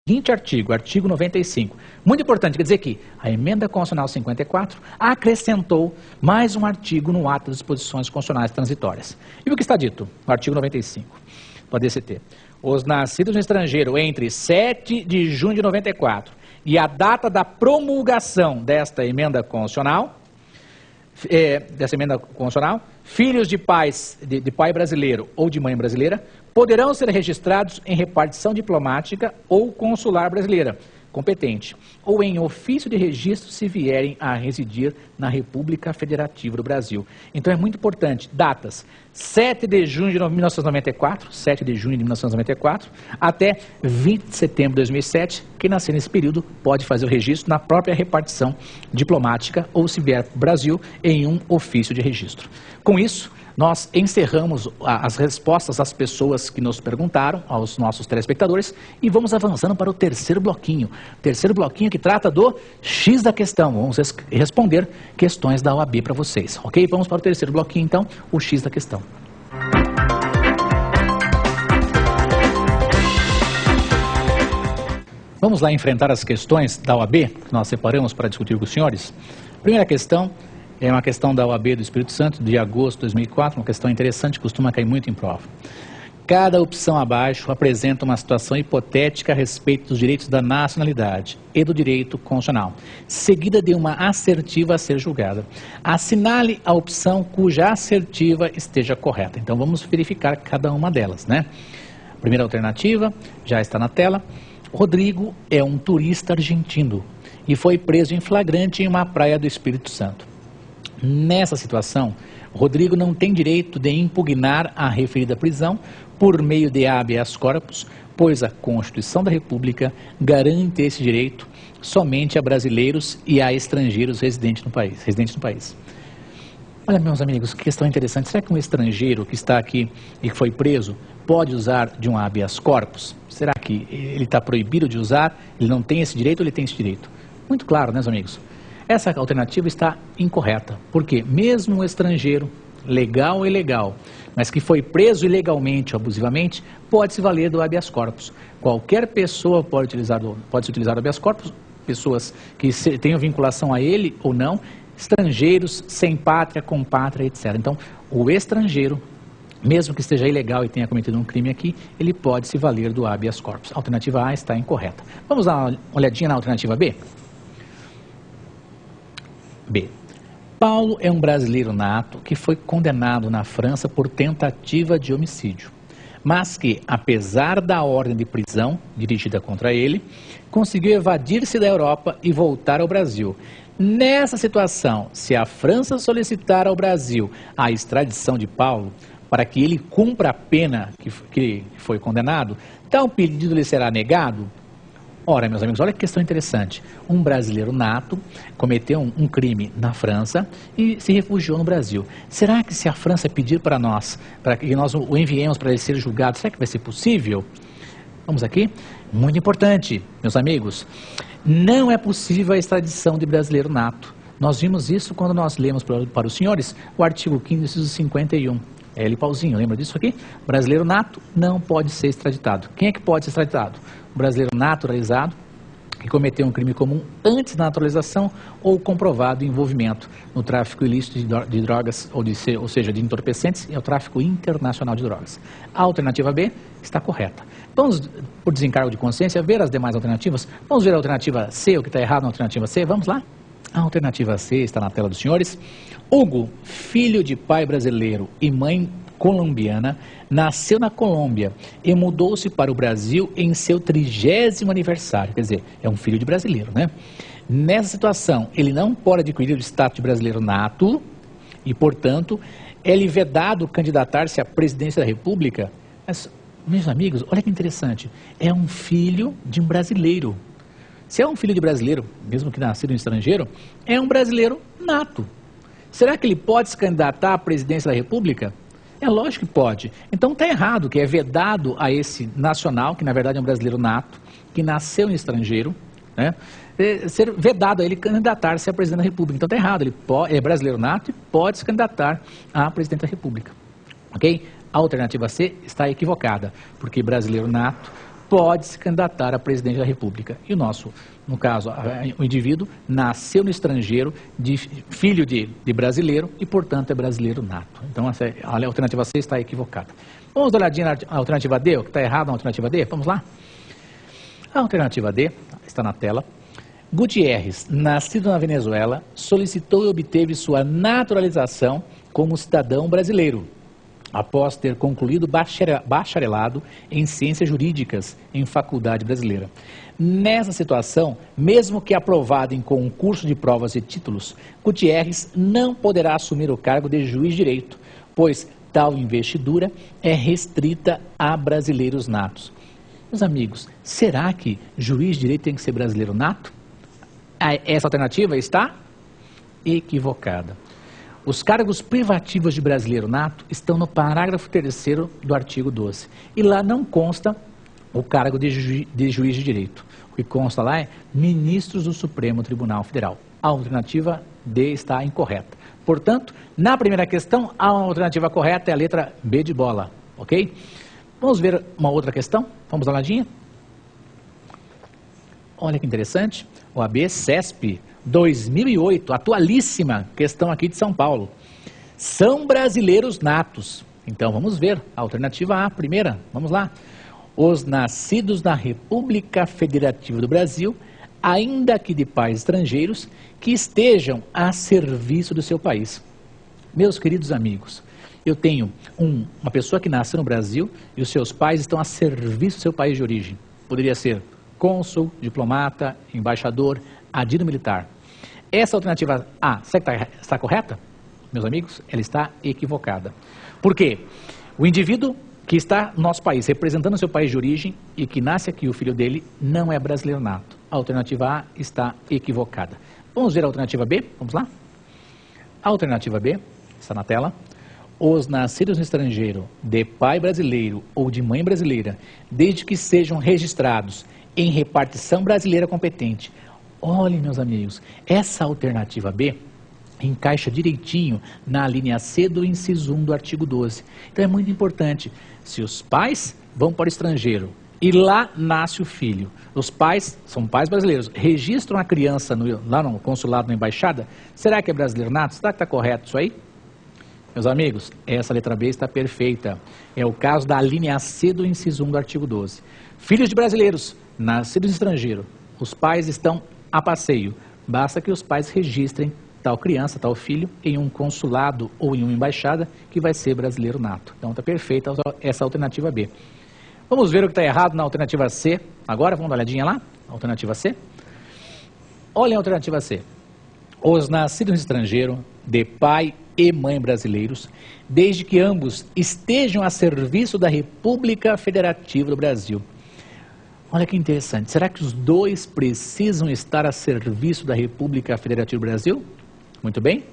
seguinte artigo, artigo 95. Muito importante, quer dizer que a emenda constitucional 54 acrescentou mais um artigo no ato das disposições constitucionais transitórias. E o que está dito no artigo 95 do DCT? Os nascidos no estrangeiro entre 7 de junho de 94 e a data da promulgação desta emenda constitucional, filhos de pai brasileiro ou de mãe brasileira, poderão ser registrados em repartição diplomática ou consular brasileira competente, ou em ofício de registro se vierem a residir na República Federativa do Brasil. Então é muito importante, datas 7 de junho de 1994, até 20 de setembro de 2007, quem nascer nesse período pode fazer o registro na própria repartição diplomática ou se vier para o Brasil em um ofício de registro. Com isso, nós encerramos as respostas às pessoas que nos perguntaram, aos nossos telespectadores, e vamos avançando para o terceiro bloquinho. Terceiro bloquinho que trata do X da questão. Vamos responder questões da OAB para vocês, ok? Vamos para o terceiro bloquinho, então, o X da questão. Vamos lá enfrentar as questões da OAB, que nós separamos para discutir com os senhores. Primeira questão. É uma questão da OAB do Espírito Santo, de agosto de 2004, uma questão interessante, costuma cair muito em prova. Cada opção abaixo apresenta uma situação hipotética a respeito dos direitos da nacionalidade e do direito constitucional, seguida de uma assertiva a ser julgada. Assinale a opção cuja assertiva esteja correta. Então vamos verificar cada uma delas, né? A primeira alternativa já está na tela. Rodrigo é um turista argentino e foi preso em flagrante em uma praia do Espírito Santo. Nessa situação, Rodrigo não tem direito de impugnar a referida prisão por meio de habeas corpus, pois a Constituição da República garante esse direito somente a brasileiros e a estrangeiros residentes no país. Olha, meus amigos, que questão interessante. Será que um estrangeiro que está aqui e que foi preso pode usar de um habeas corpus? Será que ele está proibido de usar? Ele não tem esse direito ou ele tem esse direito? Muito claro, né, meus amigos? Essa alternativa está incorreta, porque mesmo um estrangeiro, legal ou ilegal, mas que foi preso ilegalmente ou abusivamente, pode se valer do habeas corpus. Qualquer pessoa pode se utilizar do habeas corpus, pessoas que tenham vinculação a ele ou não, estrangeiros, sem pátria, com pátria, etc. Então, o estrangeiro, mesmo que esteja ilegal e tenha cometido um crime aqui, ele pode se valer do habeas corpus. A alternativa A está incorreta. Vamos dar uma olhadinha na alternativa B? B. Paulo é um brasileiro nato que foi condenado na França por tentativa de homicídio, mas que, apesar da ordem de prisão dirigida contra ele, conseguiu evadir-se da Europa e voltar ao Brasil. Nessa situação, se a França solicitar ao Brasil a extradição de Paulo para que ele cumpra a pena que foi condenado, tal pedido lhe será negado? Ora, meus amigos, olha que questão interessante. Um brasileiro nato cometeu um crime na França e se refugiou no Brasil. Será que se a França pedir para nós, para que nós o enviemos para ele ser julgado, será que vai ser possível? Vamos aqui? Muito importante, meus amigos. Não é possível a extradição de brasileiro nato. Nós vimos isso quando nós lemos para os senhores o artigo 5º, inciso 51. L. Pauzinho, lembra disso aqui? Brasileiro nato não pode ser extraditado. Quem é que pode ser extraditado? O brasileiro naturalizado, que cometeu um crime comum antes da naturalização ou comprovado envolvimento no tráfico ilícito de drogas, ou seja, de entorpecentes e o tráfico internacional de drogas. A alternativa B está correta. Vamos, por desencargo de consciência, ver as demais alternativas. Vamos ver a alternativa C, o que está errado na alternativa C? Vamos lá? A alternativa C está na tela dos senhores. Hugo, filho de pai brasileiro e mãe colombiana, nasceu na Colômbia e mudou-se para o Brasil em seu 30º aniversário. Quer dizer, é um filho de brasileiro, né? Nessa situação, ele não pode adquirir o status de brasileiro nato e, portanto, é-lhe vedado candidatar-se à presidência da República. Mas, meus amigos, olha que interessante. É um filho de um brasileiro. Se é um filho de brasileiro, mesmo que nascido em estrangeiro, é um brasileiro nato. Será que ele pode se candidatar à presidência da República? É lógico que pode. Então está errado, que é vedado a esse nacional, que na verdade é um brasileiro nato, que nasceu em estrangeiro, né? Ser vedado a ele candidatar-se a presidente da República. Então está errado, ele é brasileiro nato e pode se candidatar a presidente da República. Ok? A alternativa C está equivocada, porque brasileiro nato pode se candidatar a presidente da República. E no caso, o indivíduo nasceu no estrangeiro, filho de brasileiro e, portanto, é brasileiro nato. Então, a alternativa C está equivocada. Vamos dar uma olhadinha na alternativa D, o que está errado na alternativa D? Vamos lá? A alternativa D está na tela. Gutierrez, nascido na Venezuela, solicitou e obteve sua naturalização como cidadão brasileiro, após ter concluído bacharelado em ciências jurídicas em faculdade brasileira. Nessa situação, mesmo que aprovado em concurso de provas e títulos, Gutierrez não poderá assumir o cargo de juiz de direito, pois tal investidura é restrita a brasileiros natos. Meus amigos, será que juiz de direito tem que ser brasileiro nato? Essa alternativa está equivocada. Os cargos privativos de brasileiro nato estão no parágrafo 3º do artigo 12. E lá não consta o cargo de juiz de direito. O que consta lá é ministros do Supremo Tribunal Federal. A alternativa D está incorreta. Portanto, na primeira questão, a alternativa correta é a letra B de bola, ok? Vamos ver uma outra questão? Vamos dar uma olhadinha? Olha que interessante. OAB CESP 2008, atualíssima questão aqui de São Paulo. São brasileiros natos. Então vamos ver a alternativa A, primeira, vamos lá. Os nascidos na República Federativa do Brasil, ainda que de pais estrangeiros, que estejam a serviço do seu país. Meus queridos amigos, eu tenho uma pessoa que nasceu no Brasil e os seus pais estão a serviço do seu país de origem. Poderia ser cônsul, diplomata, embaixador, adido militar. Essa alternativa A, será que está correta? Meus amigos, ela está equivocada. Por quê? O indivíduo que está no nosso país, representando o seu país de origem e que nasce aqui, o filho dele, não é brasileiro nato. A alternativa A está equivocada. Vamos ver a alternativa B? Vamos lá? A alternativa B está na tela. Os nascidos no estrangeiro, de pai brasileiro ou de mãe brasileira, desde que sejam registrados em repartição brasileira competente. Olhem, meus amigos, essa alternativa B encaixa direitinho na linha C do inciso 1 do artigo 12. Então é muito importante, se os pais vão para o estrangeiro e lá nasce o filho, os pais são pais brasileiros, registram a criança lá no consulado, na embaixada, será que é brasileiro nato? Será que está correto isso aí? Meus amigos, essa letra B está perfeita. É o caso da linha C do inciso 1 do artigo 12. Filhos de brasileiros, nascidos no estrangeiro, os pais estão a passeio. Basta que os pais registrem tal criança, tal filho, em um consulado ou em uma embaixada, que vai ser brasileiro nato. Então está perfeita essa alternativa B. Vamos ver o que está errado na alternativa C. Agora, vamos dar uma olhadinha lá? Alternativa C. Olhem a alternativa C. Os nascidos no estrangeiro, de pai e mãe brasileiros, desde que ambos estejam a serviço da República Federativa do Brasil. Olha que interessante, será que os dois precisam estar a serviço da República Federativa do Brasil? Muito bem.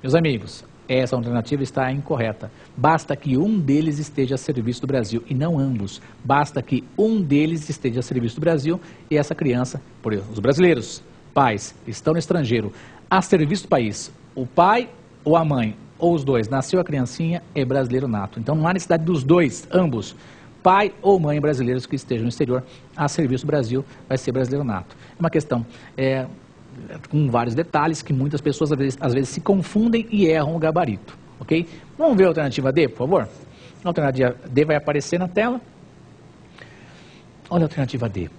Meus amigos, essa alternativa está incorreta. Basta que um deles esteja a serviço do Brasil e não ambos. Basta que um deles esteja a serviço do Brasil e essa criança, por exemplo, os brasileiros, pais, estão no estrangeiro, a serviço do país. O pai ou a mãe, ou os dois, nasceu a criancinha, é brasileiro nato. Então não há necessidade dos dois, ambos, pai ou mãe brasileiros que estejam no exterior a serviço do Brasil, vai ser brasileiro nato. É uma questão com vários detalhes que muitas pessoas às vezes se confundem e erram o gabarito, ok? Vamos ver a alternativa D, por favor? A alternativa D vai aparecer na tela. Olha a alternativa D.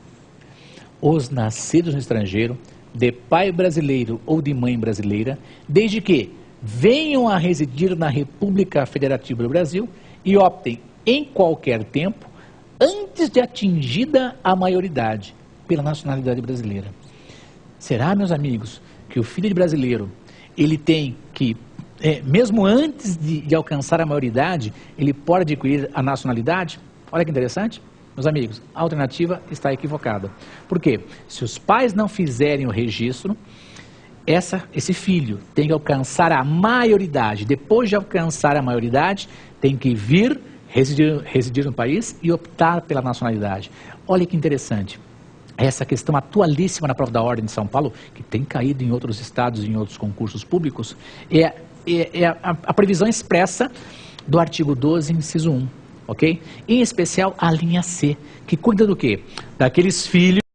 Os nascidos no estrangeiro, de pai brasileiro ou de mãe brasileira, desde que venham a residir na República Federativa do Brasil e optem em qualquer tempo, antes de atingida a maioridade, pela nacionalidade brasileira. Será, meus amigos, que o filho de brasileiro, ele tem que, mesmo antes de alcançar a maioridade, ele pode adquirir a nacionalidade? Olha que interessante. Meus amigos, a alternativa está equivocada. Por quê? Se os pais não fizerem o registro, esse filho tem que alcançar a maioridade. Depois de alcançar a maioridade, tem que vir residir no país e optar pela nacionalidade. Olha que interessante. Essa questão atualíssima na prova da Ordem de São Paulo, que tem caído em outros estados e em outros concursos públicos, é a previsão expressa do artigo 12, inciso 1. ok? Em especial a linha C, que cuida do quê? Daqueles filhos